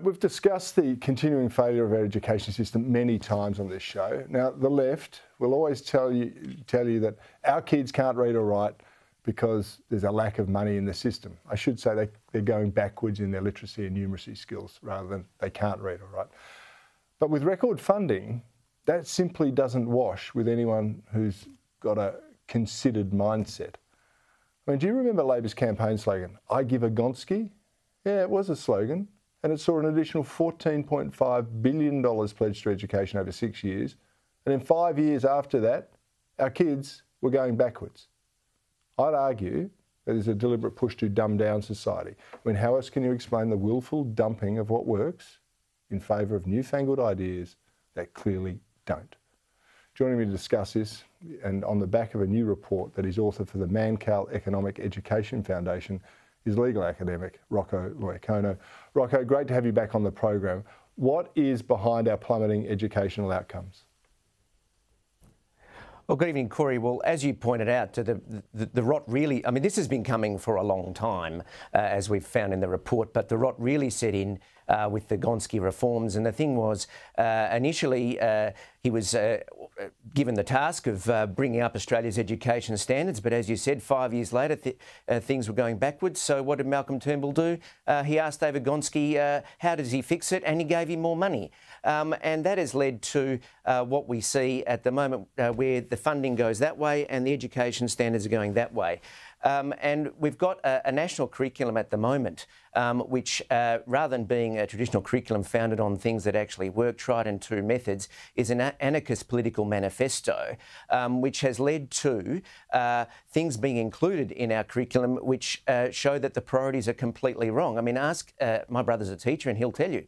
we've discussed the continuing failure of our education system many times on this show. Now, the left will always tell you that our kids can't read or write because there's a lack of money in the system. I should say they're going backwards in their literacy and numeracy skills rather than they can't read or write. But with record funding, that simply doesn't wash with anyone who's got a considered mindset. I mean, do you remember Labor's campaign slogan, "I give a Gonski"? Yeah, it was a slogan, and it saw an additional $14.5 billion pledged to education over 6 years. And in 5 years after that, our kids were going backwards. I'd argue that there's a deliberate push to dumb down society. I mean, how else can you explain the willful dumping of what works in favour of newfangled ideas that clearly don't? Joining me to discuss this, and on the back of a new report that is author for the Mancal Economic Education Foundation, is legal academic Rocco Loiacono. Rocco, great to have you back on the program. What is behind our plummeting educational outcomes? Well, good evening, Cory. Well, as you pointed out, the rot really, I mean, this has been coming for a long time, as we've found in the report, but the rot really set in with the Gonski reforms. And the thing was, initially, he was given the task of bringing up Australia's education standards. But as you said, 5 years later, things were going backwards. So what did Malcolm Turnbull do? He asked David Gonski, how does he fix it? And he gave him more money. And that has led to what we see at the moment, where the funding goes that way and the education standards are going that way. And we've got a national curriculum at the moment, which, rather than being a traditional curriculum founded on things that actually work, tried and true methods, is an anarchist political manifesto, which has led to things being included in our curriculum which show that the priorities are completely wrong. I mean, ask my brother's a teacher and he'll tell you,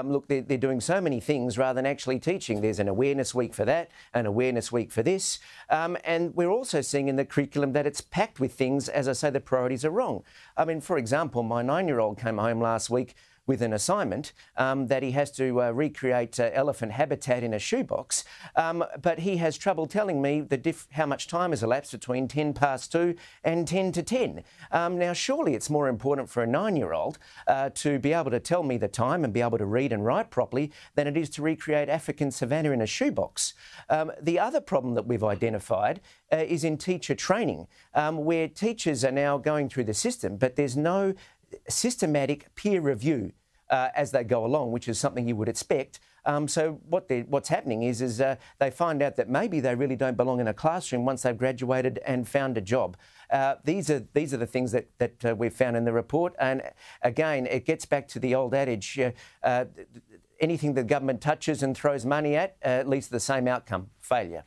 look, they're doing so many things rather than actually teaching. There's an awareness week for that, an awareness week for this, and we're also seeing in the curriculum that it's packed with things, as I say, the priorities are wrong. I mean, for example, my 9-year-old came home last week with an assignment that he has to recreate elephant habitat in a shoebox, but he has trouble telling me how much time has elapsed between 10 past 2 and 10 to 10. Now, surely it's more important for a 9-year-old to be able to tell me the time and be able to read and write properly than it is to recreate African savanna in a shoebox. The other problem that we've identified is in teacher training, where teachers are now going through the system, but there's no systematic peer review as they go along, which is something you would expect. So what's happening is they find out that maybe they really don't belong in a classroom once they've graduated and found a job. These are the things that we've found in the report. And again, it gets back to the old adage, anything the government touches and throws money at leads to the same outcome, failure.